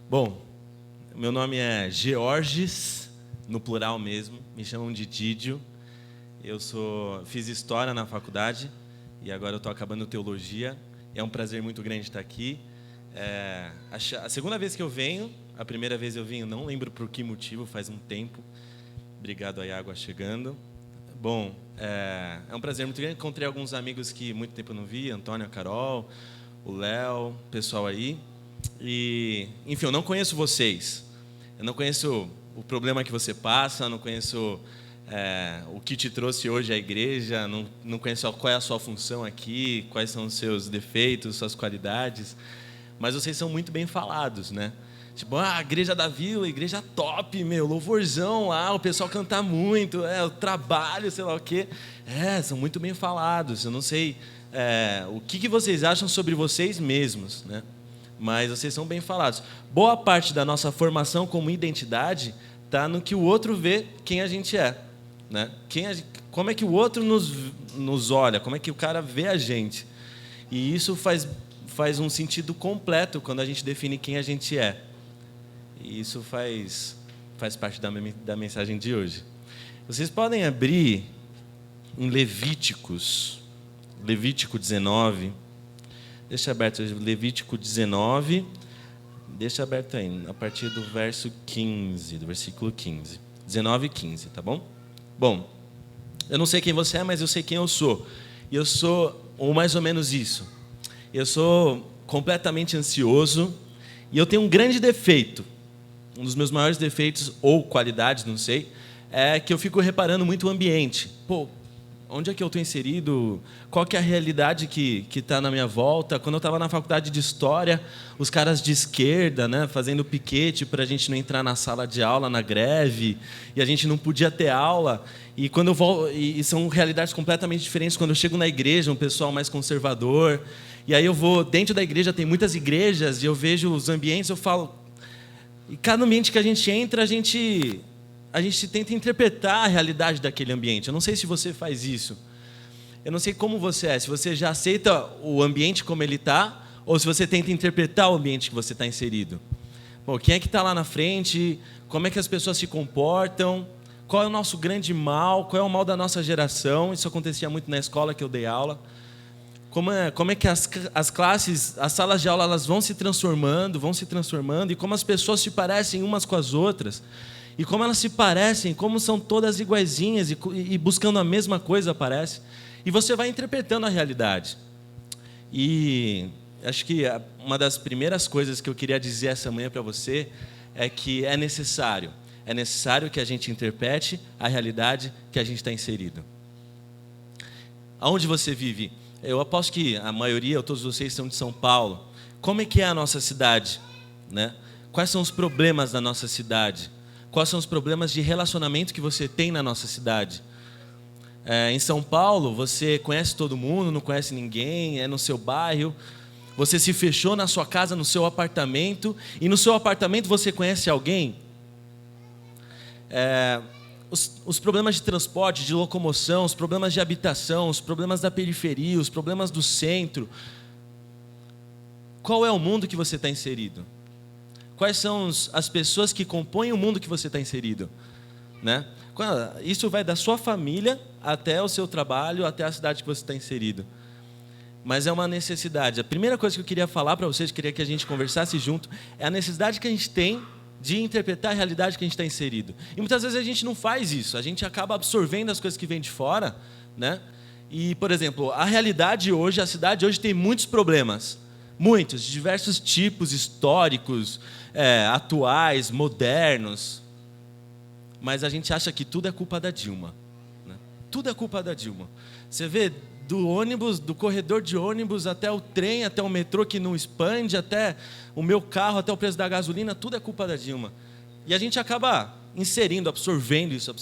Bom, meu nome é Georges, no plural mesmo, me chamam de Didio. Fiz História na faculdade e agora eu estou acabando Teologia. É um prazer muito grande estar aqui. A segunda vez que eu venho, a primeira vez eu vim, não lembro por que motivo, faz um tempo. Obrigado aí, água chegando. Bom, é um prazer muito grande. Encontrei alguns amigos que muito tempo eu não vi, Antônio, a Carol, o Léo, o pessoal aí. E, enfim, eu não conheço vocês. Eu não conheço o problema que você passa, não conheço o que te trouxe hoje à igreja, não conheço qual é a sua função aqui, quais são os seus defeitos, suas qualidades. Mas vocês são muito bem falados, né? Tipo, a igreja da Vila, igreja top, louvorzão lá, o pessoal canta muito, o trabalho, sei lá o quê. São muito bem falados. Eu não sei o que vocês acham sobre vocês mesmos, né? Mas vocês são bem falados. Boa parte da nossa formação como identidade está no que o outro vê quem a gente é, né? Como é que o outro nos olha, como é que o cara vê a gente. E isso faz um sentido completo quando a gente define quem a gente é. E isso faz parte da mensagem de hoje. Vocês podem abrir em Levítico 19. Deixa aberto Levítico 19. Deixa aberto aí, a partir do verso 15, do versículo 15. 19 e 15, tá bom? Bom, eu não sei quem você é, mas eu sei quem eu sou. E eu sou, ou mais ou menos isso. Eu sou completamente ansioso e eu tenho um grande defeito. Um dos meus maiores defeitos, ou qualidades, não sei, é que eu fico reparando muito o ambiente. Onde é que eu estou inserido? Qual que é a realidade que está na minha volta? Quando eu estava na faculdade de História, os caras de esquerda, né, fazendo piquete para a gente não entrar na sala de aula, na greve, e a gente não podia ter aula. E quando eu volto, e são realidades completamente diferentes. Quando eu chego na igreja, um pessoal mais conservador, e aí eu vou dentro da igreja, tem muitas igrejas, e eu vejo os ambientes, eu falo. E cada ambiente que a gente entra, a gente tenta interpretar a realidade daquele ambiente. Eu não sei se você faz isso. Eu não sei como você é. Se você já aceita o ambiente como ele está, ou se você tenta interpretar o ambiente que você está inserido. Bom, quem é que está lá na frente? Como é que as pessoas se comportam? Qual é o nosso grande mal? Qual é o mal da nossa geração? Isso acontecia muito na escola que eu dei aula. Como é que as classes, as salas de aula, elas vão se transformando, e como as pessoas se parecem umas com as outras. E como elas se parecem, como são todas iguaizinhas e buscando a mesma coisa, parece. E você vai interpretando a realidade. E acho que uma das primeiras coisas que eu queria dizer essa manhã para você é que é necessário que a gente interprete a realidade que a gente está inserido. Aonde você vive? Eu aposto que a maioria, ou todos vocês, são de São Paulo. Como é que é a nossa cidade, né? Quais são os problemas da nossa cidade? Quais são os problemas de relacionamento que você tem na nossa cidade? Em São Paulo, você conhece todo mundo, não conhece ninguém, é no seu bairro. Você se fechou na sua casa, no seu apartamento, e no seu apartamento você conhece alguém? Os problemas de transporte, de locomoção, os problemas de habitação, os problemas da periferia, os problemas do centro. Qual é o mundo que você está inserido? Quais são as pessoas que compõem o mundo que você está inserido? Né? Isso vai da sua família até o seu trabalho, até a cidade que você está inserido. Mas é uma necessidade. A primeira coisa que eu queria falar para vocês, queria que a gente conversasse junto, é a necessidade que a gente tem de interpretar a realidade que a gente está inserido. E muitas vezes a gente não faz isso, a gente acaba absorvendo as coisas que vêm de fora, né? E, por exemplo, a realidade hoje, a cidade hoje tem muitos problemas, muitos, de diversos tipos históricos, atuais, modernos, mas a gente acha que tudo é culpa da Dilma, né? Tudo é culpa da Dilma. Você vê do ônibus, do corredor de ônibus até o trem, até o metrô que não expande, até o meu carro, até o preço da gasolina, tudo é culpa da Dilma. E a gente acaba inserindo, absorvendo isso,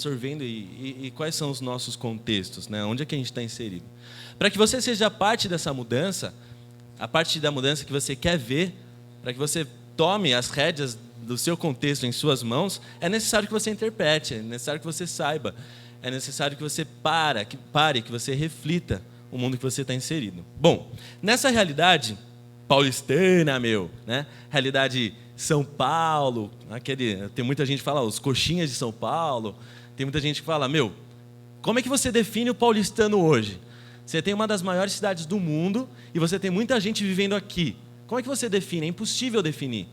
e quais são os nossos contextos, né? Onde é que a gente está inserido? Para que você seja parte dessa mudança, a parte da mudança que você quer ver, para que você tome as rédeas do seu contexto em suas mãos, é necessário que você interprete, é necessário que você saiba, é necessário que você pare, que você reflita o mundo que você está inserido. Bom, nessa realidade paulistana, realidade São Paulo, tem muita gente que fala os coxinhas de São Paulo, tem muita gente que fala, como é que você define o paulistano hoje? Você tem uma das maiores cidades do mundo e você tem muita gente vivendo aqui. Como é que você define? É impossível definir.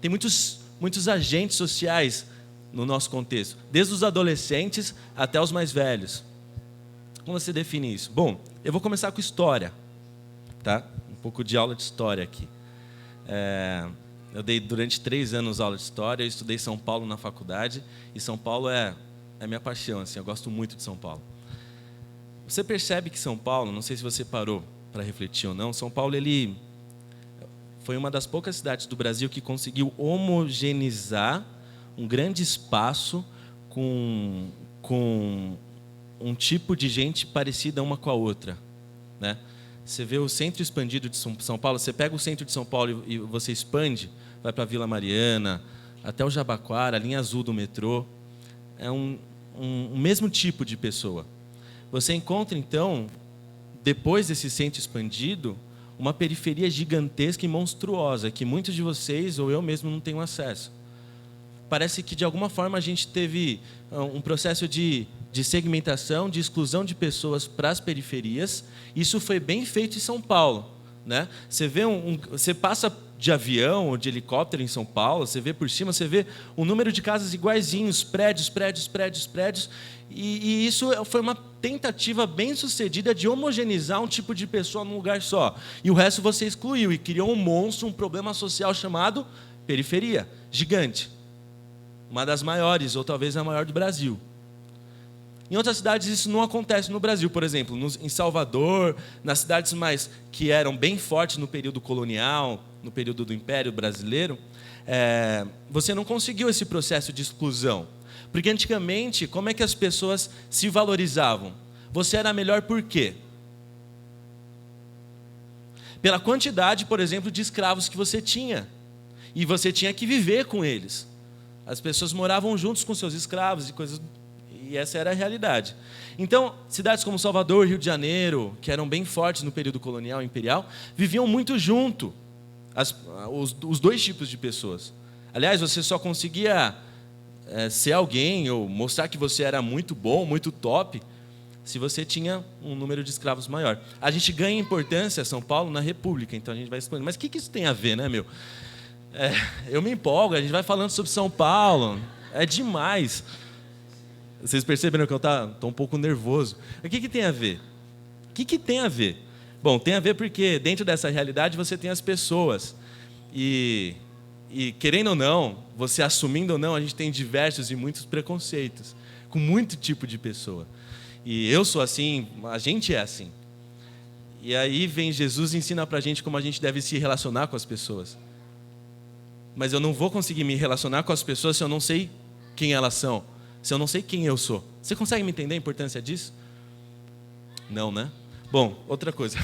Tem muitos agentes sociais no nosso contexto, desde os adolescentes até os mais velhos. Como você define isso? Bom, eu vou começar com história, tá? Um pouco de aula de história aqui. Eu dei durante 3 anos aula de história, eu estudei São Paulo na faculdade, e São Paulo é minha paixão, assim, eu gosto muito de São Paulo. Você percebe que São Paulo, não sei se você parou para refletir ou não, São Paulo ele foi uma das poucas cidades do Brasil que conseguiu homogeneizar um grande espaço com um tipo de gente parecida uma com a outra, né? Você vê o centro expandido de São Paulo, você pega o centro de São Paulo e você expande, vai para a Vila Mariana, até o Jabaquara, a linha azul do metrô, é um mesmo tipo de pessoa. Você encontra, então, depois desse centro expandido, uma periferia gigantesca e monstruosa, que muitos de vocês ou eu mesmo não tenho acesso. Parece que, de alguma forma, a gente teve um processo de segmentação, de exclusão de pessoas para as periferias. Isso foi bem feito em São Paulo, né? Você passa de avião ou de helicóptero em São Paulo, você vê por cima, você vê um número de casas iguaizinhos, prédios, e isso foi uma tentativa bem sucedida de homogeneizar um tipo de pessoa num lugar só. E o resto você excluiu e criou um monstro, um problema social chamado periferia, gigante. Uma das maiores, ou talvez a maior do Brasil. Em outras cidades isso não acontece no Brasil, por exemplo, em Salvador, nas cidades mais que eram bem fortes no período colonial, no período do Império Brasileiro, você não conseguiu esse processo de exclusão. Porque antigamente, como é que as pessoas se valorizavam? Você era melhor por quê? Pela quantidade, por exemplo, de escravos que você tinha. E você tinha que viver com eles. As pessoas moravam juntos com seus escravos e coisas. E essa era a realidade. Então, cidades como Salvador, Rio de Janeiro, que eram bem fortes no período colonial e imperial, viviam muito junto os dois tipos de pessoas. Aliás, você só conseguia ser alguém ou mostrar que você era muito bom, muito top, se você tinha um número de escravos maior. A gente ganha importância, São Paulo, na República, então a gente vai expandir. Mas o que isso tem a ver, né, meu? Eu me empolgo, a gente vai falando sobre São Paulo, é demais. Vocês perceberam que eu estou um pouco nervoso. O que tem a ver? O que tem a ver? Bom, tem a ver porque dentro dessa realidade você tem as pessoas. E querendo ou não, você assumindo ou não, a gente tem diversos e muitos preconceitos com muito tipo de pessoa. E eu sou assim, a gente é assim. E aí vem Jesus e ensina pra gente como a gente deve se relacionar com as pessoas. Mas eu não vou conseguir me relacionar com as pessoas se eu não sei quem elas são, se eu não sei quem eu sou. Você consegue me entender a importância disso? Não, né? Bom, outra coisa.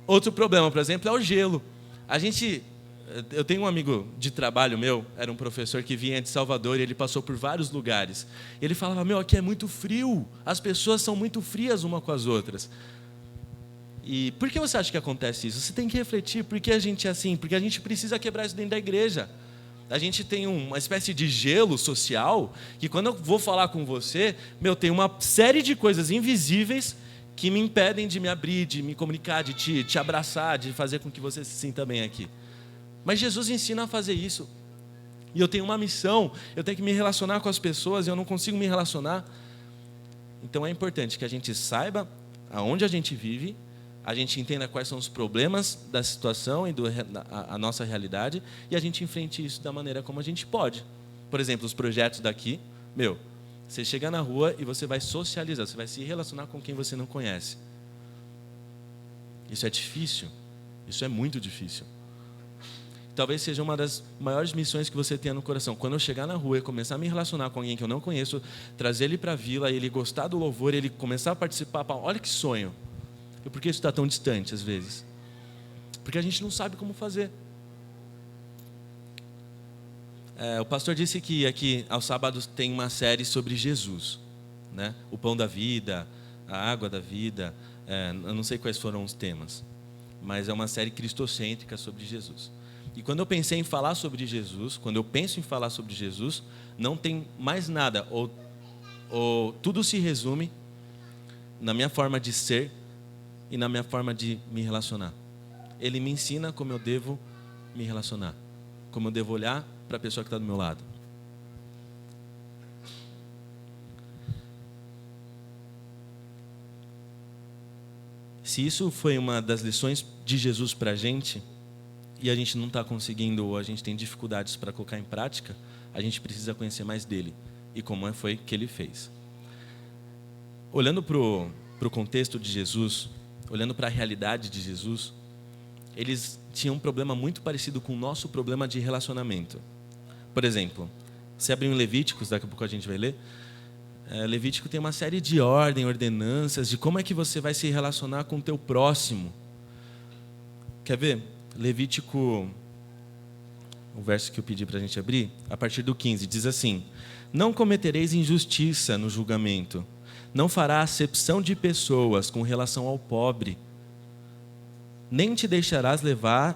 Outro problema, por exemplo, é o gelo. Eu tenho um amigo de trabalho meu, era um professor que vinha de Salvador e ele passou por vários lugares. Ele falava, aqui é muito frio, as pessoas são muito frias uma com as outras. E por que você acha que acontece isso? Você tem que refletir, por que a gente é assim? Porque a gente precisa quebrar isso dentro da igreja. A gente tem uma espécie de gelo social, que quando eu vou falar com você, tem uma série de coisas invisíveis que me impedem de me abrir, de me comunicar, de te abraçar, de fazer com que você se sinta bem aqui. Mas Jesus ensina a fazer isso. E eu tenho uma missão, eu tenho que me relacionar com as pessoas, e eu não consigo me relacionar. Então é importante que a gente saiba aonde a gente vive, a gente entenda quais são os problemas da situação e a nossa realidade, e a gente enfrente isso da maneira como a gente pode. Por exemplo, os projetos daqui, você chega na rua e você vai socializar, você vai se relacionar com quem você não conhece. Isso é difícil, isso é muito difícil. Talvez seja uma das maiores missões que você tenha no coração. Quando eu chegar na rua e começar a me relacionar com alguém que eu não conheço, trazer ele para a vila, ele gostar do louvor, ele começar a participar, olha que sonho. E por que isso está tão distante às vezes? Porque a gente não sabe como fazer. O pastor disse que aqui aos sábados tem uma série sobre Jesus, né? O pão da vida, a água da vida, eu não sei quais foram os temas. mas é uma série cristocêntrica sobre Jesus. E quando eu pensei em falar sobre Jesus, quando eu penso em falar sobre Jesus, não tem mais nada, ou tudo se resume na minha forma de ser e na minha forma de me relacionar. Ele me ensina como eu devo me relacionar, como eu devo olhar para a pessoa que está do meu lado. Se isso foi uma das lições de Jesus para a gente, e a gente não está conseguindo, ou a gente tem dificuldades para colocar em prática, a gente precisa conhecer mais dele e como foi que ele fez. Olhando para o contexto de Jesus, olhando para a realidade de Jesus, eles tinham um problema muito parecido com o nosso problema de relacionamento. Por exemplo, se abrir em Levíticos, daqui a pouco a gente vai ler, Levítico tem uma série de ordenanças, de como é que você vai se relacionar com o teu próximo. Quer ver? Levítico, o verso que eu pedi para a gente abrir, a partir do 15, diz assim: não cometereis injustiça no julgamento, não fará acepção de pessoas com relação ao pobre, nem te deixarás levar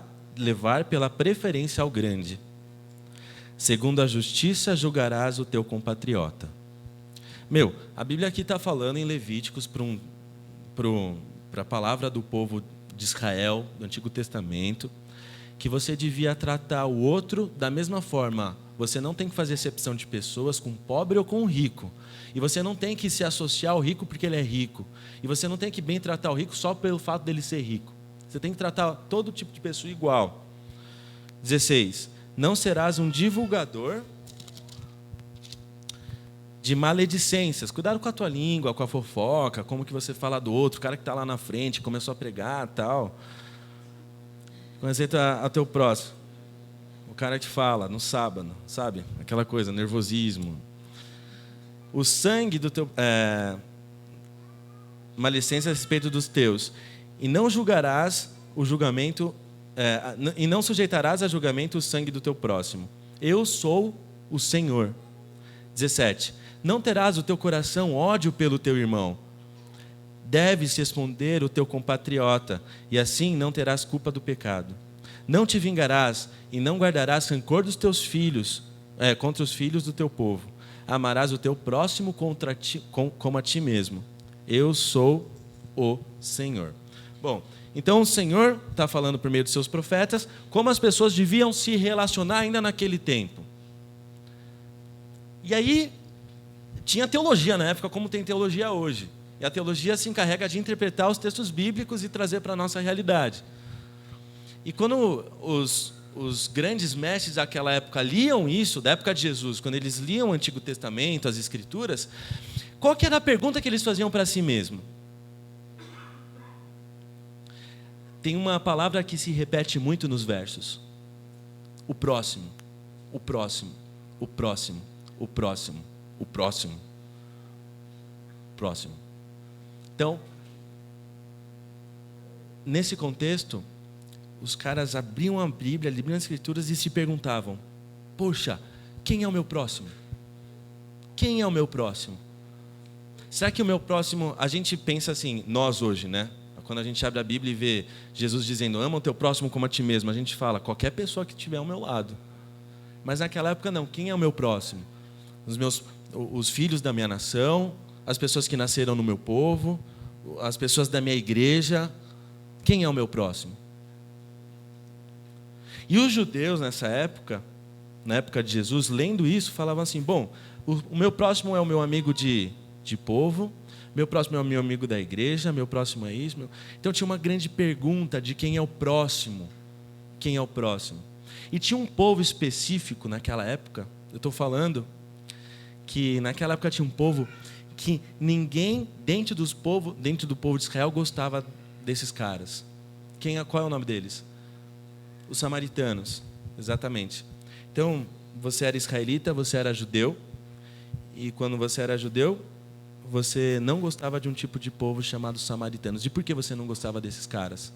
pela preferência ao grande. Segundo a justiça julgarás o teu compatriota. A Bíblia aqui está falando em Levíticos para a palavra do povo de Israel, do Antigo Testamento, que você devia tratar o outro da mesma forma. Você não tem que fazer acepção de pessoas com pobre ou com rico. E você não tem que se associar ao rico porque ele é rico. E você não tem que bem tratar o rico só pelo fato dele ser rico. Você tem que tratar todo tipo de pessoa igual. 16. Não serás um divulgador de maledicências. Cuidado com a tua língua, com a fofoca, como que você fala do outro, o cara que está lá na frente, começou a pregar, tal. Conhecer a teu próximo. O cara que fala no sábado, sabe? Aquela coisa, nervosismo. O sangue do teu... maledicência a respeito dos teus. E não julgarás o julgamento... e não sujeitarás a julgamento o sangue do teu próximo. Eu sou o Senhor. 17. Não terás o teu coração ódio pelo teu irmão. Deves responder o teu compatriota, e assim não terás culpa do pecado. Não te vingarás e não guardarás rancor dos teus filhos, contra os filhos do teu povo. Amarás o teu próximo como a ti mesmo. Eu sou o Senhor. Bom, então o Senhor está falando por meio dos seus profetas como as pessoas deviam se relacionar ainda naquele tempo. E aí, tinha teologia na época, como tem teologia hoje. E a teologia se encarrega de interpretar os textos bíblicos e trazer para a nossa realidade. E quando os grandes mestres daquela época liam isso, da época de Jesus, quando eles liam o Antigo Testamento, as Escrituras, qual que era a pergunta que eles faziam para si mesmo? Tem uma palavra que se repete muito nos versos. O próximo, o próximo, o próximo. O próximo, o próximo, próximo. Então, nesse contexto, os caras abriam a Bíblia, abriam as Escrituras e se perguntavam: poxa, quem é o meu próximo? Quem é o meu próximo? Será que o meu próximo... A gente pensa assim, nós hoje, né? Quando a gente abre a Bíblia e vê Jesus dizendo: ama o teu próximo como a ti mesmo, a gente fala: qualquer pessoa que estiver ao meu lado. Mas naquela época não, quem é o meu próximo? Os filhos da minha nação, as pessoas que nasceram no meu povo, as pessoas da minha igreja. Quem é o meu próximo? E os judeus nessa época, na época de Jesus, lendo isso, falavam assim: bom, o meu próximo é o meu amigo de povo, meu próximo é o meu amigo da igreja, meu próximo é isso. Então tinha uma grande pergunta de quem é o próximo. Quem é o próximo? E tinha um povo específico naquela época, eu estou falando que naquela época tinha um povo que ninguém dentro do povo de Israel gostava desses caras. Qual é o nome deles? Os samaritanos, exatamente. Então, você era israelita, você era judeu, e quando você era judeu, você não gostava de um tipo de povo chamado samaritanos. E por que você não gostava desses caras?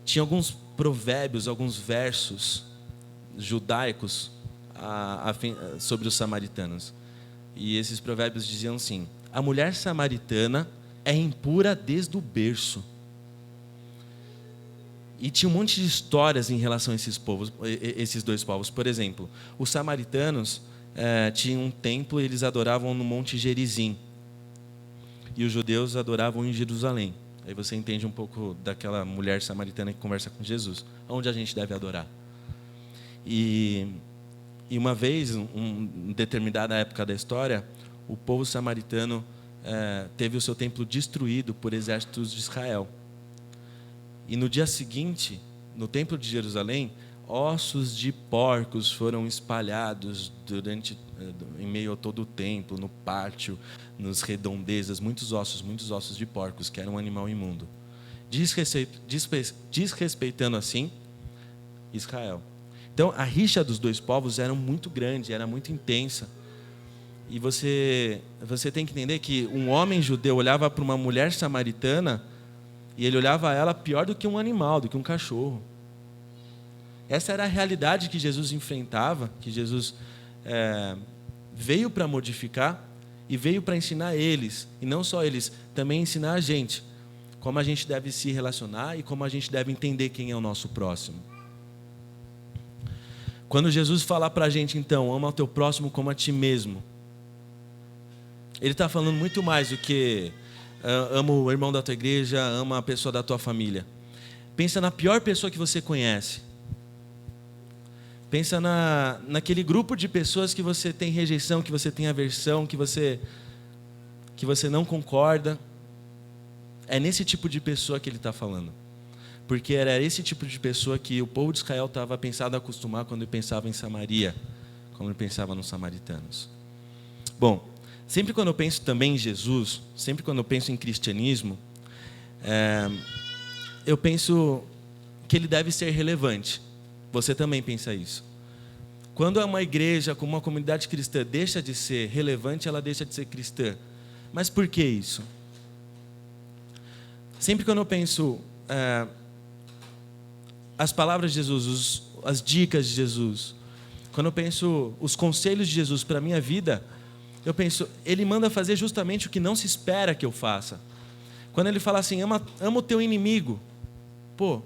Tinha alguns provérbios, alguns versos judaicos sobre os samaritanos. E esses provérbios diziam assim: a mulher samaritana é impura desde o berço. E tinha um monte de histórias em relação a esses dois povos. Por exemplo, os samaritanos tinham um templo e eles adoravam no Monte Gerizim. E os judeus adoravam em Jerusalém. Aí você entende um pouco daquela mulher samaritana que conversa com Jesus. Onde a gente deve adorar? E uma vez, em determinada época da história, o povo samaritano teve o seu templo destruído por exércitos de Israel. E no dia seguinte, no templo de Jerusalém, ossos de porcos foram espalhados em meio a todo o templo, no pátio, nas redondezas, muitos ossos de porcos, que era um animal imundo. Desrespeitando assim Israel. Então, a rixa dos dois povos era muito grande, era muito intensa. E você tem que entender que um homem judeu olhava para uma mulher samaritana e ele olhava ela pior do que um animal, do que um cachorro. Essa era a realidade que Jesus enfrentava, que Jesus veio para modificar e veio para ensinar eles, e não só eles, também ensinar a gente como a gente deve se relacionar e como a gente deve entender quem é o nosso próximo. Quando Jesus fala para a gente, então, ama o teu próximo como a ti mesmo, Ele está falando muito mais do que ama o irmão da tua igreja, ama a pessoa da tua família. Pensa na pior pessoa que você conhece. Pensa naquele grupo de pessoas que você tem rejeição, que você tem aversão, que você não concorda. É nesse tipo de pessoa que ele está falando. Porque era esse tipo de pessoa que o povo de Israel estava pensado a acostumar quando ele pensava em Samaria, quando ele pensava nos samaritanos. Bom, sempre quando eu penso também em Jesus, sempre quando eu penso em cristianismo, eu penso que ele deve ser relevante. Você também pensa isso. Quando uma igreja, como uma comunidade cristã, deixa de ser relevante, ela deixa de ser cristã. Mas por que isso? Sempre quando eu penso as palavras de Jesus, as dicas de Jesus, quando eu penso os conselhos de Jesus para a minha vida, eu penso, ele manda fazer justamente o que não se espera que eu faça. Quando ele fala assim, ama o teu inimigo. Pô,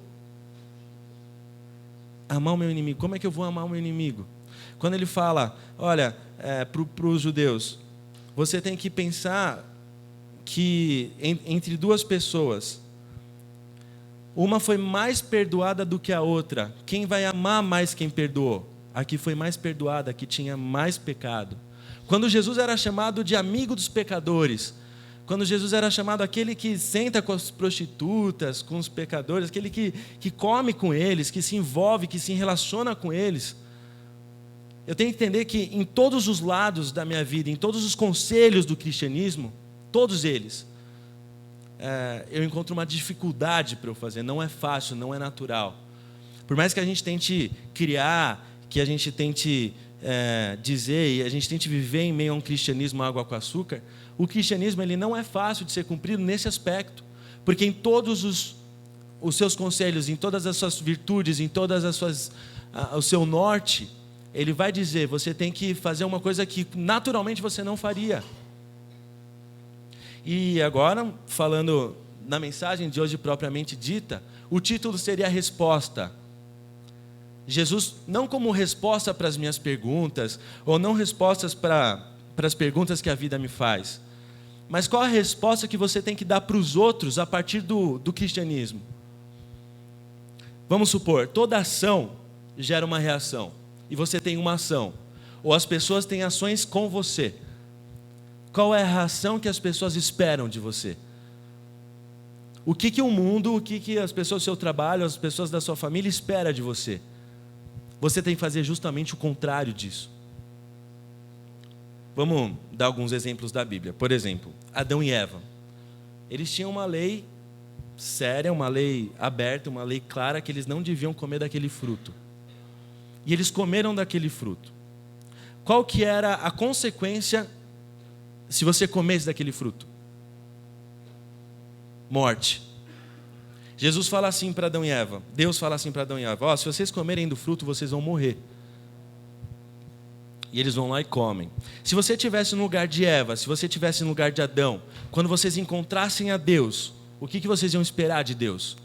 amar o meu inimigo, como é que eu vou amar o meu inimigo? Quando ele fala, olha, para os judeus, você tem que pensar que entre duas pessoas, uma foi mais perdoada do que a outra. Quem vai amar mais quem perdoou? A que foi mais perdoada, a que tinha mais pecado. Quando Jesus era chamado de amigo dos pecadores, quando Jesus era chamado aquele que senta com as prostitutas, com os pecadores, aquele que come com eles, que se envolve, que se relaciona com eles, eu tenho que entender que em todos os lados da minha vida, em todos os conselhos do cristianismo, todos eles, eu encontro uma dificuldade para eu fazer. Não é fácil, não é natural. Por mais que a gente tente criar, que a gente tente dizer e a gente tente viver em meio a um cristianismo água com açúcar, o cristianismo ele não é fácil de ser cumprido nesse aspecto, porque em todos os seus conselhos, em todas as suas virtudes, em todas as suas o seu norte, ele vai dizer, você tem que fazer uma coisa que naturalmente você não faria. E agora, falando na mensagem de hoje propriamente dita, o título seria a resposta. Jesus, não como resposta para as minhas perguntas, ou não respostas para as perguntas que a vida me faz, mas qual a resposta que você tem que dar para os outros a partir do cristianismo? Vamos supor, toda ação gera uma reação, e você tem uma ação, ou as pessoas têm ações com você. Qual é a reação que as pessoas esperam de você? O que o mundo, o que as pessoas do seu trabalho, as pessoas da sua família esperam de você? Você tem que fazer justamente o contrário disso. Vamos dar alguns exemplos da Bíblia. Por exemplo, Adão e Eva. Eles tinham uma lei séria, uma lei aberta, uma lei clara, que eles não deviam comer daquele fruto. E eles comeram daquele fruto. Qual que era a consequência se você comesse daquele fruto? Morte. Jesus fala assim para Adão e Eva. Deus fala assim para Adão e Eva. Se vocês comerem do fruto, vocês vão morrer. E eles vão lá e comem. Se você estivesse no lugar de Eva, se você estivesse no lugar de Adão, quando vocês encontrassem a Deus, o que vocês iam esperar de Deus?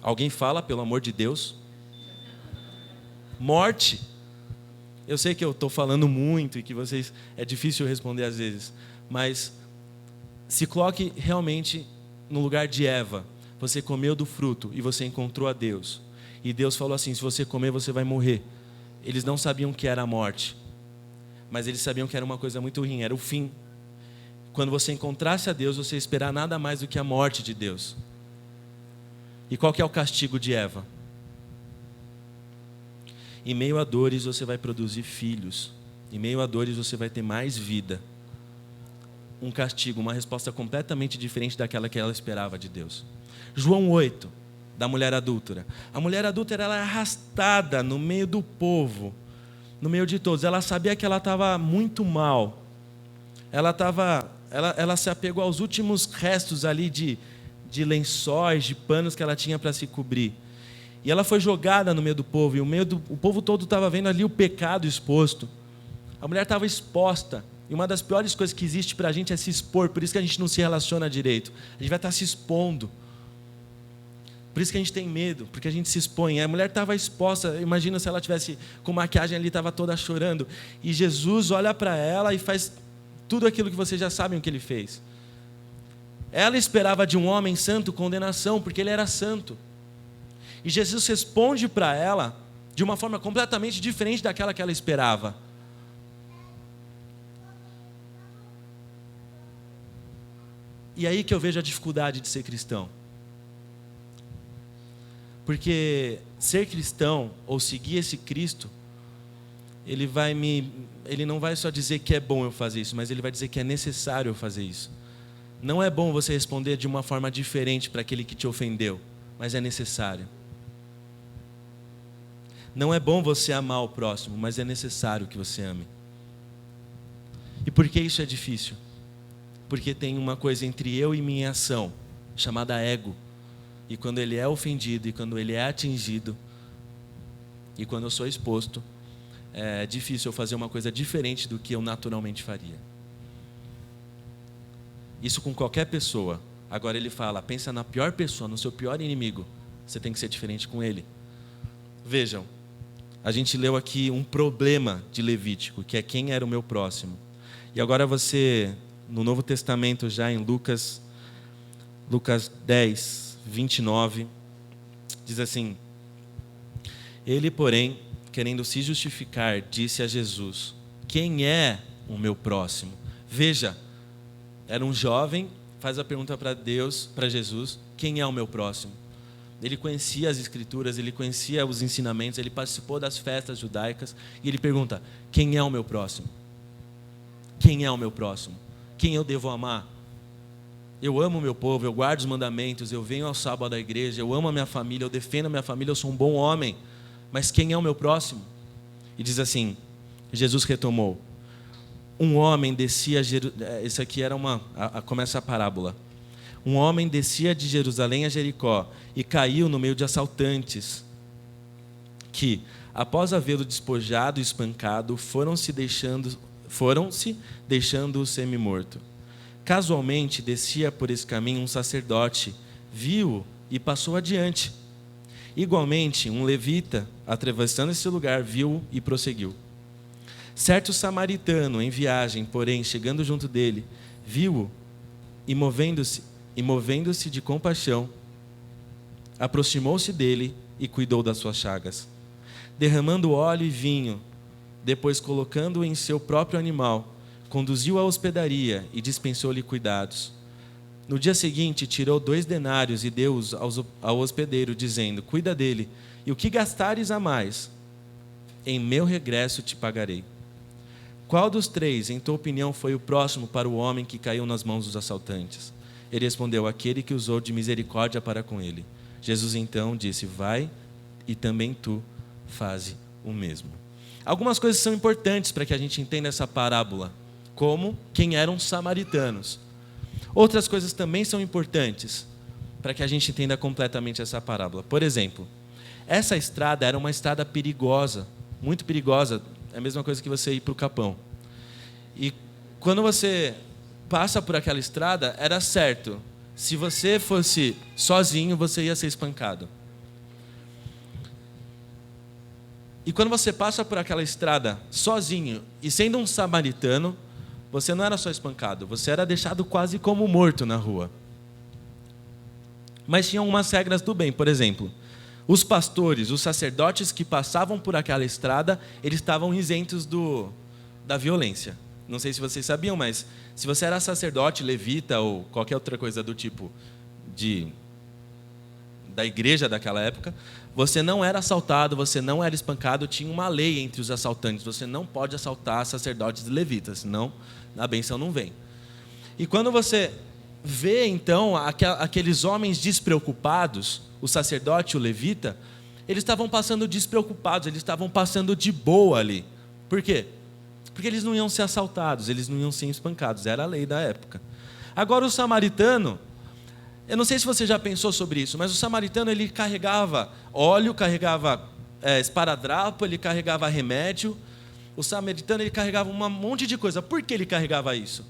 Alguém fala, pelo amor de Deus? Morte. Eu sei que eu estou falando muito e que vocês é difícil responder às vezes, mas se coloque realmente no lugar de Eva. Você comeu do fruto e você encontrou a Deus. E Deus falou assim: se você comer, você vai morrer. Eles não sabiam o que era a morte, mas eles sabiam que era uma coisa muito ruim, era o fim. Quando você encontrasse a Deus, você ia esperar nada mais do que a morte de Deus. E qual que é o castigo de Eva? Em meio a dores você vai produzir filhos. Em meio a dores você vai ter mais vida. Um castigo, uma resposta completamente diferente daquela que ela esperava de Deus. João 8, da mulher adúltera. A mulher adúltera, ela é arrastada no meio do povo, no meio de todos. Ela sabia que ela estava muito mal. Ela se apegou aos últimos restos ali de lençóis, de panos que ela tinha para se cobrir. E ela foi jogada no meio do povo, e o povo todo estava vendo ali o pecado exposto. A mulher estava exposta. E uma das piores coisas que existe para a gente é se expor. Por isso que a gente não se relaciona direito. A gente vai estar se expondo. Por isso que a gente tem medo, porque a gente se expõe. A mulher estava exposta. Imagina se ela tivesse com maquiagem ali, estava toda chorando. E Jesus olha para ela e faz tudo aquilo que vocês já sabem o que ele fez. Ela esperava de um homem santo condenação, porque ele era santo. E Jesus responde para ela de uma forma completamente diferente daquela que ela esperava. E aí que eu vejo a dificuldade de ser cristão. Porque ser cristão, ou seguir esse Cristo, ele não vai só dizer que é bom eu fazer isso, mas ele vai dizer que é necessário eu fazer isso. Não é bom você responder de uma forma diferente para aquele que te ofendeu, mas é necessário. Não é bom você amar o próximo, mas é necessário que você ame. E por que isso é difícil? Porque tem uma coisa entre eu e minha ação, chamada ego. E quando ele é ofendido, e quando ele é atingido, e quando eu sou exposto, é difícil eu fazer uma coisa diferente do que eu naturalmente faria. Isso com qualquer pessoa. Agora ele fala, pensa na pior pessoa, no seu pior inimigo. Você tem que ser diferente com ele. Vejam, a gente leu aqui um problema de Levítico, que é quem era o meu próximo. E agora você, no Novo Testamento, já em Lucas 10, 29, diz assim: ele, porém, querendo se justificar, disse a Jesus: quem é o meu próximo? Veja, era um jovem, faz a pergunta para Deus, para Jesus: quem é o meu próximo? Ele conhecia as escrituras, ele conhecia os ensinamentos, ele participou das festas judaicas, e ele pergunta: quem é o meu próximo? Quem é o meu próximo? Quem eu devo amar? Eu amo o meu povo, eu guardo os mandamentos, eu venho ao sábado à igreja, eu amo a minha família, eu defendo a minha família, eu sou um bom homem. Mas quem é o meu próximo? E diz assim, Jesus retomou: um homem descia, isso aqui era começa a parábola. Um homem descia de Jerusalém a Jericó e caiu no meio de assaltantes, que, após havê-lo despojado e espancado, foram-se deixando-o semi-morto. Casualmente descia por esse caminho um sacerdote, viu-o e passou adiante. Igualmente, um levita, atravessando esse lugar, viu-o e prosseguiu. Certo samaritano, em viagem, porém, chegando junto dele, viu-o e movendo-se de compaixão, aproximou-se dele e cuidou das suas chagas. Derramando óleo e vinho, depois colocando-o em seu próprio animal, conduziu-o à hospedaria e dispensou-lhe cuidados. No dia seguinte, tirou 2 denários e deu-os ao hospedeiro, dizendo: cuida dele, e o que gastares a mais, em meu regresso te pagarei. Qual dos 3, em tua opinião, foi o próximo para o homem que caiu nas mãos dos assaltantes? Ele respondeu: aquele que usou de misericórdia para com ele. Jesus então disse: vai e também tu faze o mesmo. Algumas coisas são importantes para que a gente entenda essa parábola, como quem eram samaritanos. Outras coisas também são importantes para que a gente entenda completamente essa parábola. Por exemplo, essa estrada era uma estrada perigosa, muito perigosa. É a mesma coisa que você ir para o Capão. E quando você passa por aquela estrada, era certo: se você fosse sozinho, você ia ser espancado. E quando você passa por aquela estrada sozinho e sendo um samaritano, você não era só espancado, você era deixado quase como morto na rua. Mas tinha algumas regras do bem. Por exemplo, os pastores, os sacerdotes que passavam por aquela estrada, eles estavam isentos da violência. Não sei se vocês sabiam, mas se você era sacerdote, levita ou qualquer outra coisa do tipo da igreja daquela época, você não era assaltado, você não era espancado, tinha uma lei entre os assaltantes, você não pode assaltar sacerdotes e levitas, senão a bênção não vem. E quando você vê então aqueles homens despreocupados, o sacerdote e o levita, eles estavam passando despreocupados, eles estavam passando de boa ali. Por quê? Porque eles não iam ser assaltados, eles não iam ser espancados, era a lei da época. Agora o samaritano, eu não sei se você já pensou sobre isso, mas o samaritano ele carregava óleo, carregava esparadrapo, ele carregava remédio. O samaritano ele carregava um monte de coisa. Por que ele carregava isso?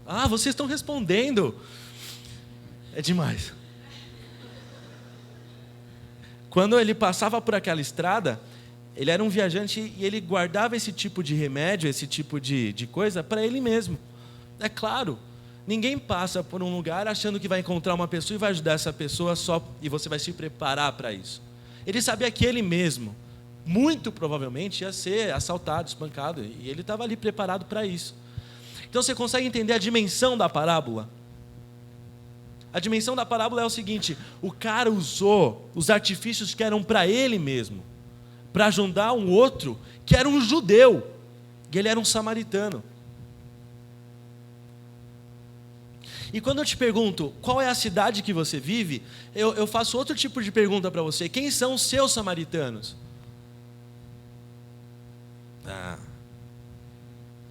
Ah, vocês estão respondendo. É demais. Quando ele passava por aquela estrada, ele era um viajante e ele guardava esse tipo de remédio, esse tipo de coisa para ele mesmo. É claro, ninguém passa por um lugar achando que vai encontrar uma pessoa e vai ajudar essa pessoa só e você vai se preparar para isso. Ele sabia que ele mesmo, muito provavelmente, ia ser assaltado, espancado, e ele estava ali preparado para isso. Então você consegue entender a dimensão da parábola? A dimensão da parábola é o seguinte: o cara usou os artifícios que eram para ele mesmo, para ajudar um outro que era um judeu, e ele era um samaritano. E quando eu te pergunto, qual é a cidade que você vive, eu faço outro tipo de pergunta para você: quem são os seus samaritanos?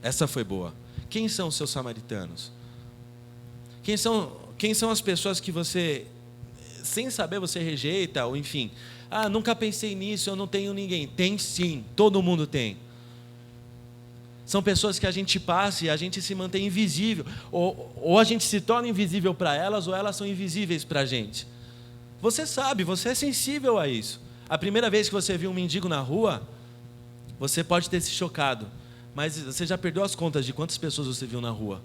Essa foi boa. Quem são os seus samaritanos? Quem são as pessoas que você, sem saber, você rejeita, ou enfim, nunca pensei nisso, eu não tenho ninguém. Tem sim, todo mundo tem. São pessoas que a gente passa e a gente se mantém invisível, ou a gente se torna invisível para elas, ou elas são invisíveis para a gente. Você sabe, você é sensível a isso. A primeira vez que você viu um mendigo na rua, você pode ter se chocado, mas você já perdeu as contas de quantas pessoas você viu na rua.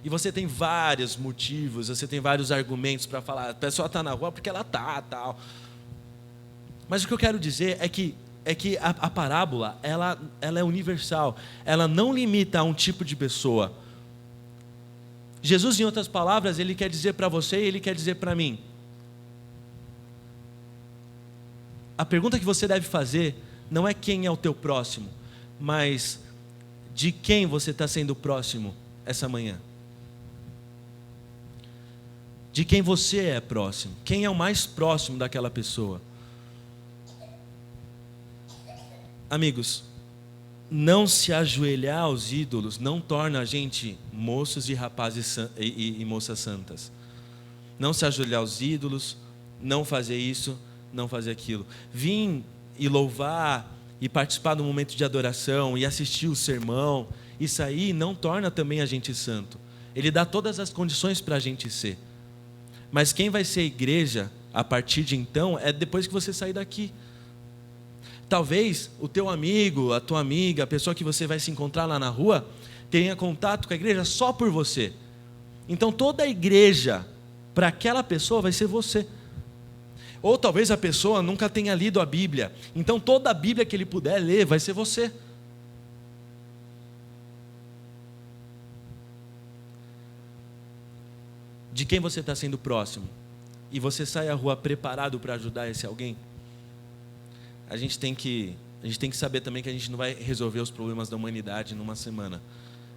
E você tem vários motivos, você tem vários argumentos para falar, a pessoa está na rua porque ela está, tal. Mas o que eu quero dizer é que a parábola, ela é universal, ela não limita a um tipo de pessoa. Jesus, em outras palavras, ele quer dizer para você e ele quer dizer para mim. A pergunta que você deve fazer não é quem é o teu próximo, mas de quem você está sendo próximo essa manhã. De quem você é próximo, quem é o mais próximo daquela pessoa. Amigos, não se ajoelhar aos ídolos não torna a gente moços e rapazes e moças santas. Não se ajoelhar aos ídolos, não fazer isso, não fazer aquilo. Vir e louvar e participar do momento de adoração e assistir o sermão, isso aí não torna também a gente santo. Ele dá todas as condições para a gente ser. Mas quem vai ser igreja a partir de então é depois que você sair daqui. Talvez o teu amigo, a tua amiga, a pessoa que você vai se encontrar lá na rua, tenha contato com a igreja só por você. Então toda a igreja para aquela pessoa vai ser você. Ou talvez a pessoa nunca tenha lido a Bíblia, então toda a Bíblia que ele puder ler vai ser você. De quem você está sendo próximo? E você sai à rua preparado para ajudar esse alguém? A gente tem que saber também que a gente não vai resolver os problemas da humanidade numa semana.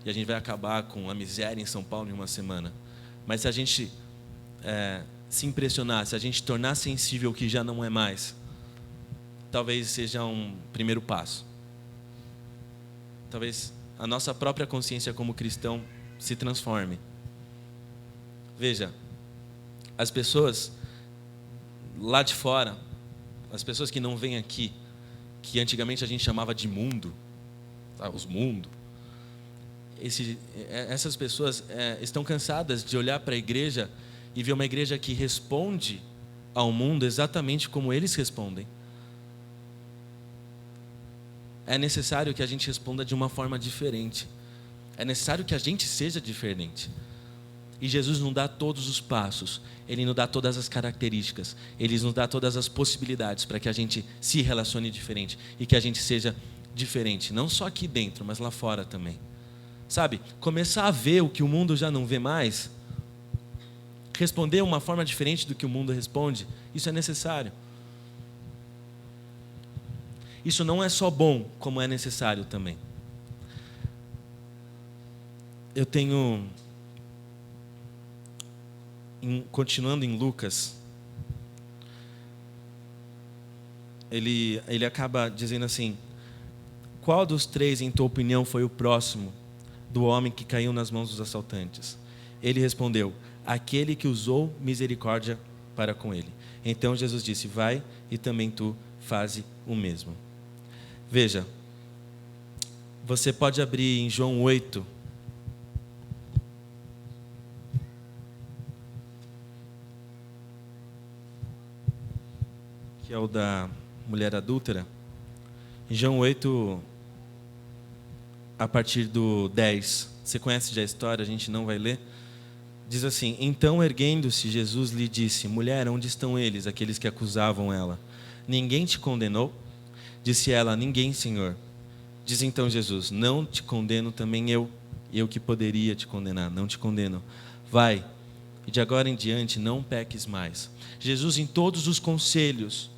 E a gente vai acabar com a miséria em São Paulo em uma semana. Mas se a gente se impressionar, se a gente tornar sensível o que já não é mais, talvez seja um primeiro passo. Talvez a nossa própria consciência como cristão se transforme. Veja, as pessoas lá de fora, as pessoas que não vêm aqui, que antigamente a gente chamava de mundo, os mundos, essas pessoas estão cansadas de olhar para a igreja e ver uma igreja que responde ao mundo exatamente como eles respondem. é necessário que a gente responda de uma forma diferente. É necessário que a gente seja diferente. E Jesus nos dá todos os passos. Ele nos dá todas as características. Ele nos dá todas as possibilidades para que a gente se relacione diferente. E que a gente seja diferente. Não só aqui dentro, mas lá fora também. Sabe? Começar a ver o que o mundo já não vê mais. Responder uma forma diferente do que o mundo responde. Isso é necessário. Isso não é só bom, como é necessário também. Eu tenho... Continuando em Lucas, ele acaba dizendo assim: qual dos três, em tua opinião, foi o próximo do homem que caiu nas mãos dos assaltantes? Ele respondeu: aquele que usou misericórdia para com ele. Então Jesus disse: vai e também tu faze o mesmo. Veja, você pode abrir em João 8, que é o da mulher adúltera. Em João 8, a partir do 10, você conhece já a história, a gente não vai ler. Diz assim: então erguendo-se, Jesus lhe disse: mulher, onde estão eles, aqueles que acusavam ela? Ninguém te condenou? Disse ela: ninguém, Senhor. Diz então Jesus: não te condeno também eu que poderia te condenar, não te condeno. Vai, e de agora em diante não peques mais. Jesus, em todos os conselhos,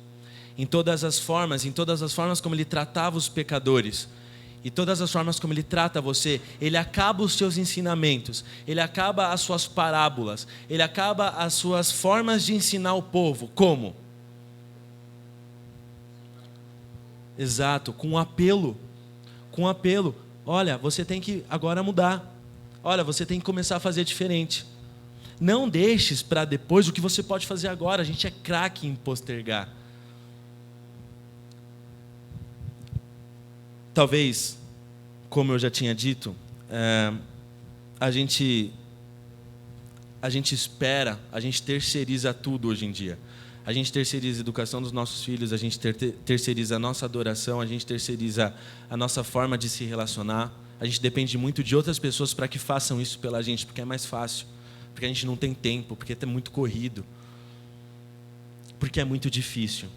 em todas as formas como ele tratava os pecadores, e todas as formas como ele trata você, ele acaba os seus ensinamentos, ele acaba as suas parábolas, ele acaba as suas formas de ensinar o povo. Como? Exato, com apelo. Com apelo. Olha, você tem que agora mudar. Olha, você tem que começar a fazer diferente. Não deixes para depois o que você pode fazer agora. A gente é craque em postergar. Talvez, como eu já tinha dito, a gente espera, a gente terceiriza tudo hoje em dia. A gente terceiriza a educação dos nossos filhos, a gente terceiriza a nossa adoração, a gente terceiriza a nossa forma de se relacionar. A gente depende muito de outras pessoas para que façam isso pela gente, porque é mais fácil, porque a gente não tem tempo, porque é muito corrido, porque é muito difícil.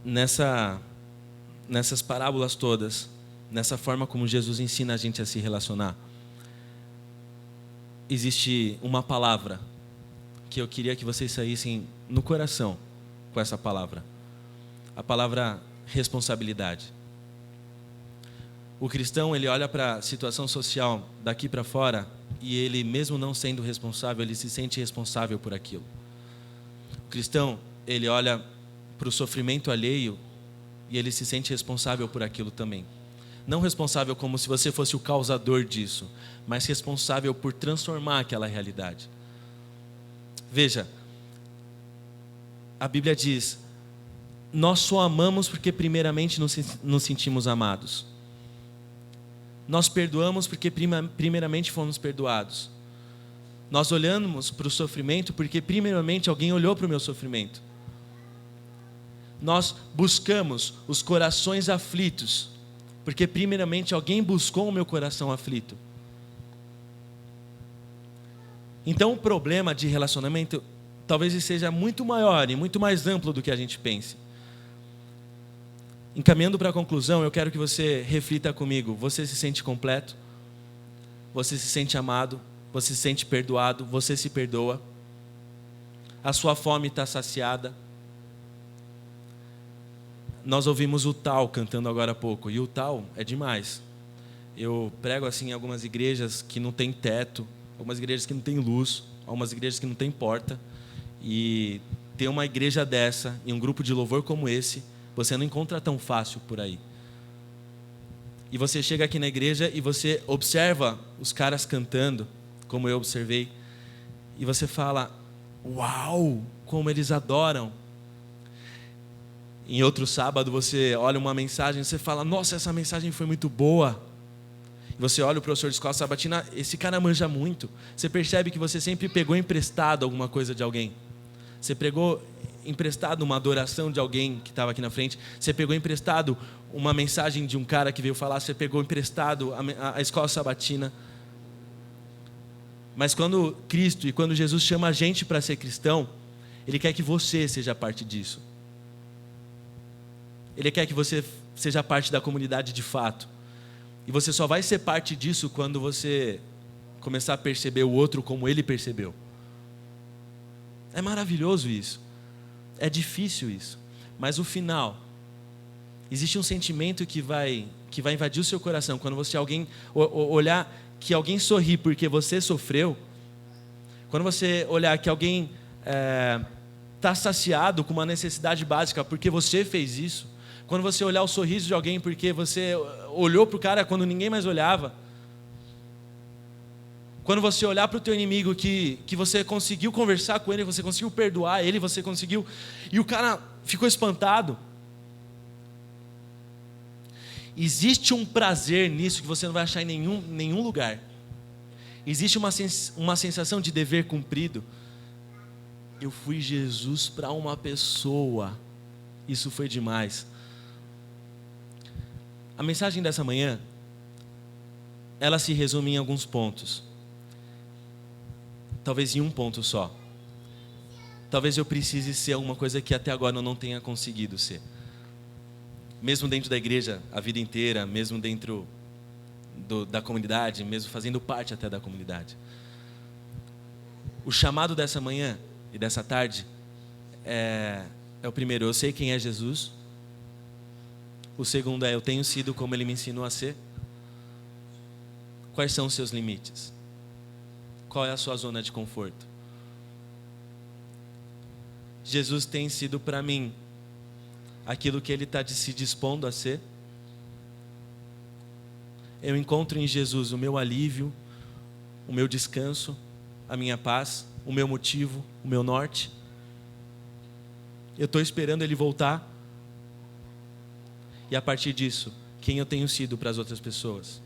Nessas parábolas todas, nessa forma como Jesus ensina a gente a se relacionar, existe uma palavra que eu queria que vocês saíssem no coração com essa palavra. A palavra responsabilidade. O cristão, ele olha para a situação social daqui para fora e ele, mesmo não sendo responsável, ele se sente responsável por aquilo. O cristão, ele olha para o sofrimento alheio e ele se sente responsável por aquilo também. Não responsável como se você fosse o causador disso, mas responsável por transformar aquela realidade. Veja, a Bíblia diz: nós só amamos porque primeiramente nos sentimos amados. Nós perdoamos porque primeiramente fomos perdoados. Nós olhamos para o sofrimento porque primeiramente alguém olhou para o meu sofrimento. Nós buscamos os corações aflitos porque primeiramente alguém buscou o meu coração aflito. Então o problema de relacionamento talvez seja muito maior e muito mais amplo do que a gente pense. Encaminhando para a conclusão, eu quero que você reflita comigo. Você se sente completo? Você se sente amado? Você se sente perdoado? Você se perdoa? A sua fome está saciada? Nós ouvimos o Tal cantando agora há pouco, e o Tal é demais. Eu prego assim em algumas igrejas que não tem teto, algumas igrejas que não tem luz, algumas igrejas que não tem porta, e ter uma igreja dessa e um grupo de louvor como esse, você não encontra tão fácil por aí. E você chega aqui na igreja e você observa os caras cantando, como eu observei, e você fala: uau, como eles adoram. Em outro sábado você olha uma mensagem e você fala: nossa, essa mensagem foi muito boa. E você olha o professor de escola sabatina: esse cara manja muito. Você percebe que você sempre pegou emprestado alguma coisa de alguém. Você pegou emprestado uma adoração de alguém que estava aqui na frente, você pegou emprestado uma mensagem de um cara que veio falar, você pegou emprestado a escola sabatina. Mas quando Cristo e quando Jesus chama a gente para ser cristão, Ele quer que você seja parte disso. Ele quer que você seja parte da comunidade de fato. E você só vai ser parte disso quando você começar a perceber o outro como ele percebeu. É maravilhoso isso. É difícil isso. Mas o final, existe um sentimento que vai invadir o seu coração. Quando você olhar que alguém sorri porque você sofreu, quando você olhar que alguém está saciado com uma necessidade básica porque você fez isso, quando você olhar o sorriso de alguém porque você olhou para o cara quando ninguém mais olhava, quando você olhar para o teu inimigo que você conseguiu conversar com ele, você conseguiu perdoar ele, você conseguiu, e o cara ficou espantado. Existe um prazer nisso que você não vai achar em nenhum lugar. Existe uma sensação de dever cumprido. Eu fui Jesus para uma pessoa. Isso foi demais. A mensagem dessa manhã, ela se resume em alguns pontos. Talvez em um ponto só. Talvez eu precise ser alguma coisa que até agora eu não tenha conseguido ser. Mesmo dentro da igreja a vida inteira, mesmo dentro da comunidade, mesmo fazendo parte até da comunidade. O chamado dessa manhã e dessa tarde é o primeiro, eu sei quem é Jesus. O segundo é, eu tenho sido como Ele me ensinou a ser. Quais são os seus limites? Qual é a sua zona de conforto? Jesus tem sido para mim aquilo que Ele está se dispondo a ser. Eu encontro em Jesus o meu alívio, o meu descanso, a minha paz, o meu motivo, o meu norte. Eu estou esperando Ele voltar. E a partir disso, quem eu tenho sido para as outras pessoas.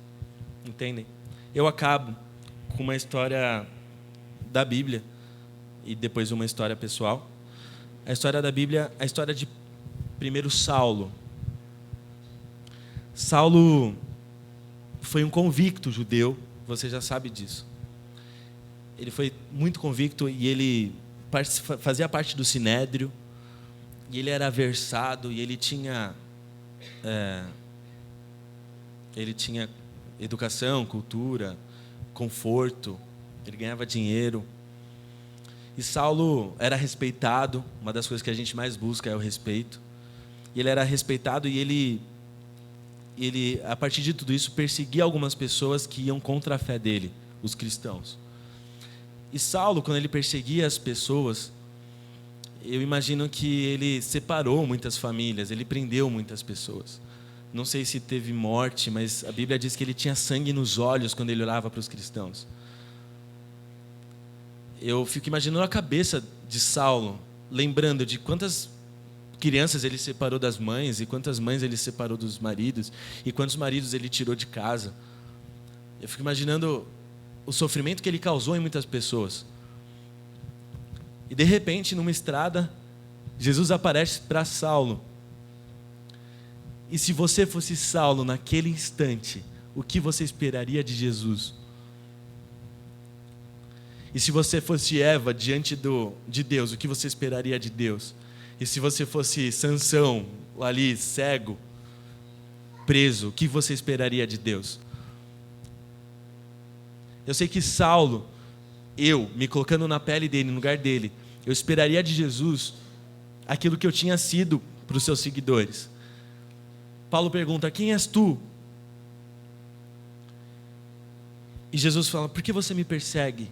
Entendem? Eu acabo com uma história da Bíblia e depois uma história pessoal. A história da Bíblia, a história de primeiro Saulo. Saulo foi um convicto judeu, você já sabe disso. Ele foi muito convicto e ele fazia parte do Sinédrio. E ele era versado e ele tinha educação, cultura, conforto, ele ganhava dinheiro. E Saulo era respeitado, uma das coisas que a gente mais busca é o respeito. E ele era respeitado e ele, a partir de tudo isso, perseguia algumas pessoas que iam contra a fé dele, os cristãos. E Saulo, quando ele perseguia as pessoas, eu imagino que ele separou muitas famílias, ele prendeu muitas pessoas. Não sei se teve morte, mas a Bíblia diz que ele tinha sangue nos olhos quando ele olhava para os cristãos. Eu fico imaginando a cabeça de Saulo, lembrando de quantas crianças ele separou das mães, e quantas mães ele separou dos maridos, e quantos maridos ele tirou de casa. Eu fico imaginando o sofrimento que ele causou em muitas pessoas. E de repente, numa estrada, Jesus aparece para Saulo. E se você fosse Saulo naquele instante, o que você esperaria de Jesus? E se você fosse Eva diante de Deus, o que você esperaria de Deus? E se você fosse Sansão, ali cego, preso, o que você esperaria de Deus? Eu sei que Saulo, eu me colocando na pele dele, no lugar dele, eu esperaria de Jesus aquilo que eu tinha sido para os seus seguidores. Paulo pergunta, quem és tu? E Jesus fala, por que você me persegue?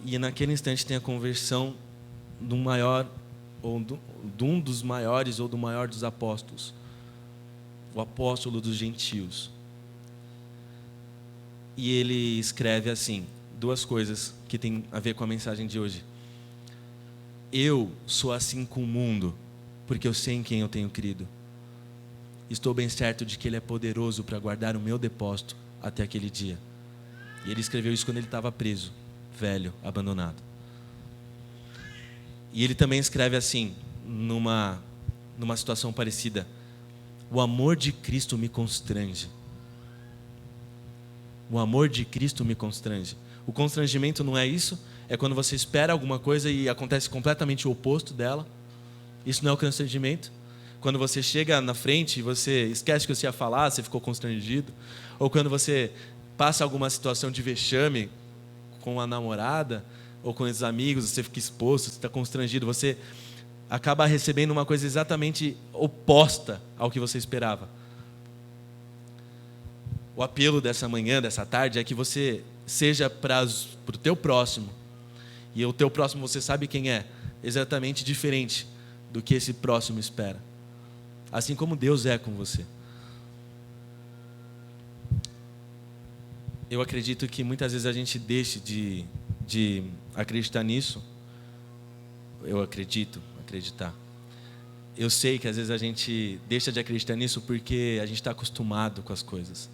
E naquele instante tem a conversão do maior, ou de um dos maiores, ou do maior dos apóstolos. O apóstolo dos gentios. E ele escreve assim, duas coisas que tem a ver com a mensagem de hoje. Eu sou assim com o mundo, porque eu sei em quem eu tenho crido. Estou bem certo de que Ele é poderoso para guardar o meu depósito até aquele dia. E ele escreveu isso quando ele estava preso, velho, abandonado. E ele também escreve assim, numa situação parecida: o amor de Cristo me constrange. O amor de Cristo me constrange. O constrangimento não é isso? É quando você espera alguma coisa e acontece completamente o oposto dela. Isso não é o constrangimento? Quando você chega na frente e você esquece o que você ia falar, você ficou constrangido. Ou quando você passa alguma situação de vexame com a namorada ou com os amigos, você fica exposto, você está constrangido, você acaba recebendo uma coisa exatamente oposta ao que você esperava. O apelo dessa manhã, dessa tarde, é que você seja para o teu próximo. E o teu próximo, você sabe quem é? Exatamente diferente do que esse próximo espera. Assim como Deus é com você. Eu acredito que muitas vezes a gente deixe de acreditar nisso. Eu acreditar. Eu sei que às vezes a gente deixa de acreditar nisso porque a gente está acostumado com as coisas.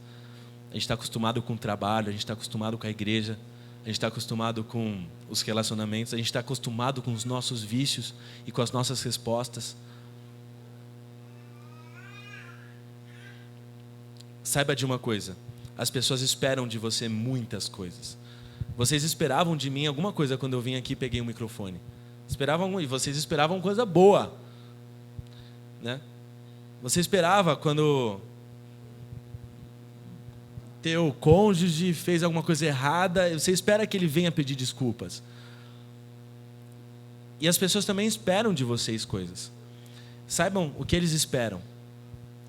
A gente está acostumado com o trabalho, a gente está acostumado com a igreja, a gente está acostumado com os relacionamentos, a gente está acostumado com os nossos vícios e com as nossas respostas. Saiba de uma coisa: as pessoas esperam de você muitas coisas. Vocês esperavam de mim alguma coisa quando eu vim aqui e peguei o microfone. E vocês esperavam coisa boa, né? Você esperava quando teu cônjuge fez alguma coisa errada, você espera que ele venha pedir desculpas. E as pessoas também esperam de vocês coisas. Saibam o que eles esperam.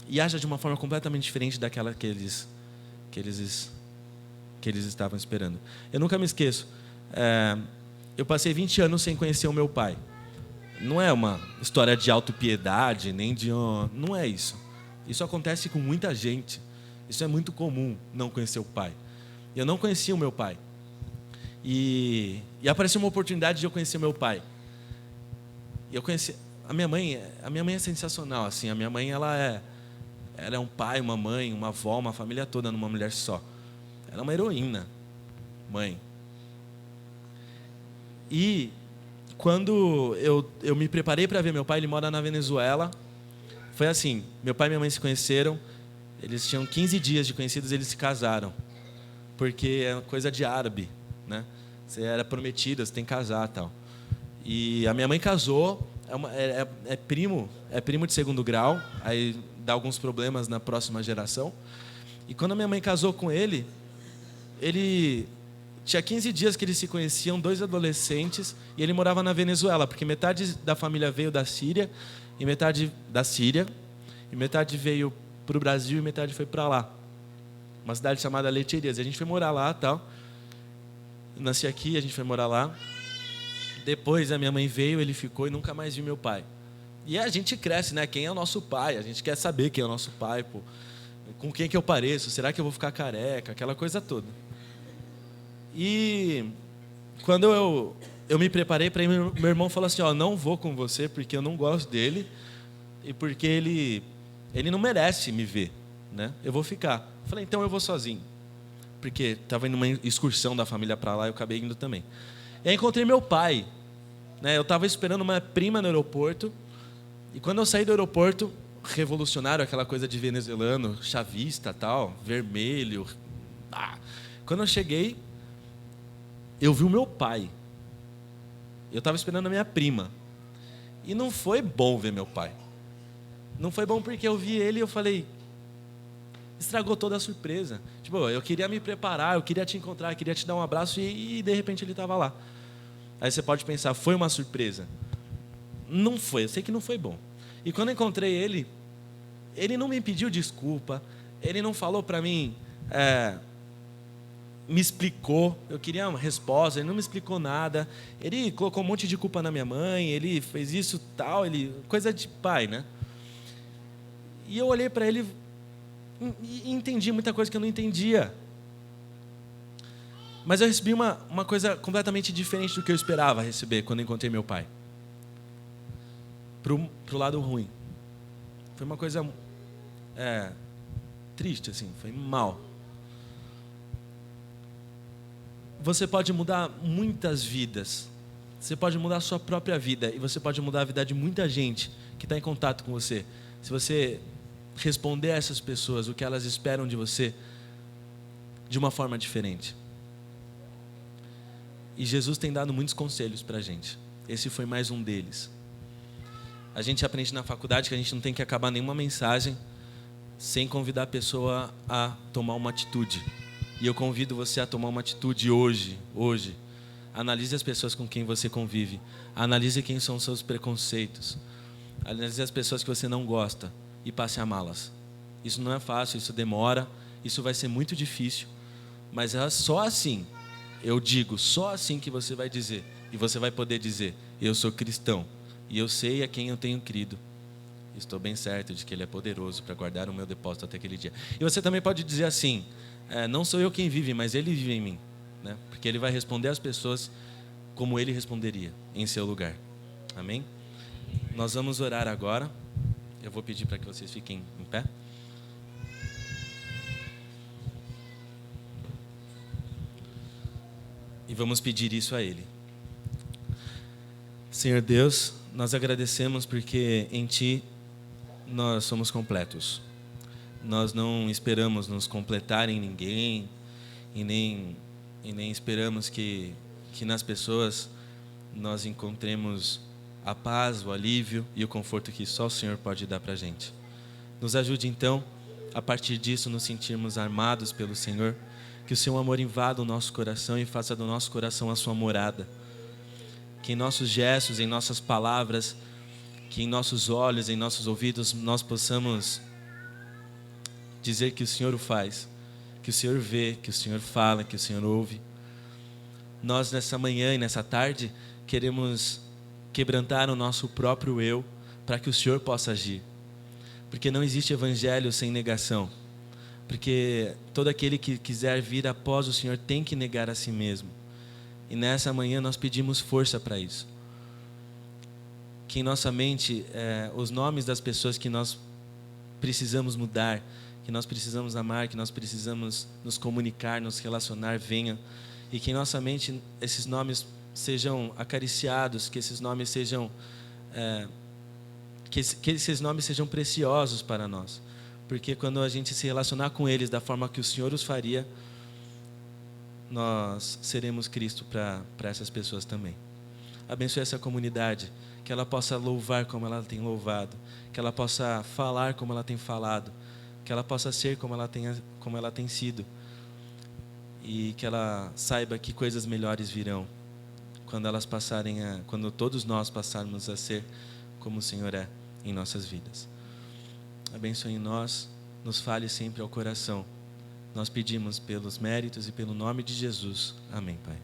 E haja de uma forma completamente diferente daquela que eles estavam esperando. Eu nunca me esqueço. Eu passei 20 anos sem conhecer o meu pai. Não é uma história de autopiedade, nem de... Não é isso. Isso acontece com muita gente. Isso é muito comum, não conhecer o pai. Eu não conhecia o meu pai. E apareceu uma oportunidade de eu conhecer o meu pai. E eu conheci... A minha mãe é sensacional. Assim, a minha mãe, ela é um pai, uma mãe, uma avó, uma família toda numa mulher só. Ela é uma heroína, mãe. E quando eu me preparei para ver meu pai, ele mora na Venezuela. Foi assim, meu pai e minha mãe se conheceram, eles tinham 15 dias de conhecidos, eles se casaram. Porque é coisa de árabe, né? Você era prometido, você tem que casar e tal. E a minha mãe casou, é primo de segundo grau, aí dá alguns problemas na próxima geração. E quando a minha mãe casou com ele tinha 15 dias que eles se conheciam, 2 adolescentes, e ele morava na Venezuela, porque metade da família veio da Síria, e metade veio para o Brasil e metade foi para lá. Uma cidade chamada Letelias. A gente foi morar lá, tal. Eu nasci aqui, a gente foi morar lá. Depois a minha mãe veio, ele ficou e nunca mais viu meu pai. E a gente cresce, né? Quem é o nosso pai? A gente quer saber quem é o nosso pai, pô. Com quem que eu pareço? Será que eu vou ficar careca? Aquela coisa toda. E quando eu me preparei para ir, meu irmão falou assim: não vou com você porque eu não gosto dele e porque ele não merece me ver, né? Eu vou ficar. Eu falei: então eu vou sozinho, porque estava indo uma excursão da família para lá e eu acabei indo também. E aí encontrei meu pai, né? Eu estava esperando uma prima no aeroporto e quando eu saí do aeroporto, revolucionário, aquela coisa de venezuelano, chavista, tal, vermelho. Quando eu cheguei, eu vi o meu pai. Eu estava esperando a minha prima. E não foi bom ver meu pai. Não foi bom porque eu vi ele e eu falei... Estragou toda a surpresa. Tipo, eu queria me preparar, eu queria te encontrar, eu queria te dar um abraço e de repente ele estava lá. Aí você pode pensar, foi uma surpresa? Não foi, eu sei que não foi bom. E quando eu encontrei ele, ele não me pediu desculpa, ele não falou para mim... me explicou, eu queria uma resposta, ele não me explicou nada, ele colocou um monte de culpa na minha mãe, ele fez isso, tal, coisa de pai, né? E eu olhei para ele e entendi muita coisa que eu não entendia. Mas eu recebi uma coisa completamente diferente do que eu esperava receber quando encontrei meu pai. Pro lado ruim. Foi uma coisa triste, assim, foi mal. Você pode mudar muitas vidas Você pode mudar a sua própria vida e você pode mudar a vida de muita gente que está em contato com você. Se você responder a essas pessoas o que elas esperam de você de uma forma diferente. E Jesus tem dado muitos conselhos para a gente. Esse foi mais um deles. A gente aprende na faculdade que a gente não tem que acabar nenhuma mensagem sem convidar a pessoa a tomar uma atitude. E eu convido você a tomar uma atitude hoje. Analise as pessoas com quem você convive. Analise quem são os seus preconceitos. Analise as pessoas que você não gosta e passe a amá-las. Isso não é fácil, isso demora, isso vai ser muito difícil. Mas é só assim, eu digo, só assim que você vai dizer. E você vai poder dizer, eu sou cristão. E eu sei a quem eu tenho crido. Estou bem certo de que Ele é poderoso para guardar o meu depósito até aquele dia. E você também pode dizer assim, não sou eu quem vive, mas Ele vive em mim. Né? Porque Ele vai responder às pessoas como Ele responderia em seu lugar. Amém? Nós vamos orar agora. Eu vou pedir para que vocês fiquem em pé. E vamos pedir isso a Ele. Senhor Deus, nós agradecemos porque em Ti nós somos completos. Nós não esperamos nos completar em ninguém e nem esperamos que nas pessoas nós encontremos a paz, o alívio e o conforto que só o Senhor pode dar para a gente. Nos ajude então, a partir disso, nos sentirmos armados pelo Senhor, que o Seu amor invada o nosso coração e faça do nosso coração a Sua morada. Que em nossos gestos, em nossas palavras, que em nossos olhos, em nossos ouvidos, nós possamos dizer que o Senhor o faz, que o Senhor vê, que o Senhor fala, que o Senhor ouve. Nós, nessa manhã e nessa tarde, queremos quebrantar o nosso próprio eu para que o Senhor possa agir. Porque não existe evangelho sem negação. Porque todo aquele que quiser vir após o Senhor tem que negar a si mesmo. E nessa manhã nós pedimos força para isso. Que em nossa mente, os nomes das pessoas que nós precisamos mudar, que nós precisamos amar, que nós precisamos nos comunicar, nos relacionar, venham. E que em nossa mente esses nomes sejam acariciados, que esses nomes sejam que esses nomes sejam preciosos para nós. Porque quando a gente se relacionar com eles da forma que o Senhor os faria, nós seremos Cristo para essas pessoas também. Abençoe essa comunidade, que ela possa louvar como ela tem louvado, que ela possa falar como ela tem falado, que ela possa ser como ela tem sido, e que ela saiba que coisas melhores virão quando todos nós passarmos a ser como o Senhor é em nossas vidas. Abençoe em nós, nos fale sempre ao coração. Nós pedimos pelos méritos e pelo nome de Jesus. Amém, Pai.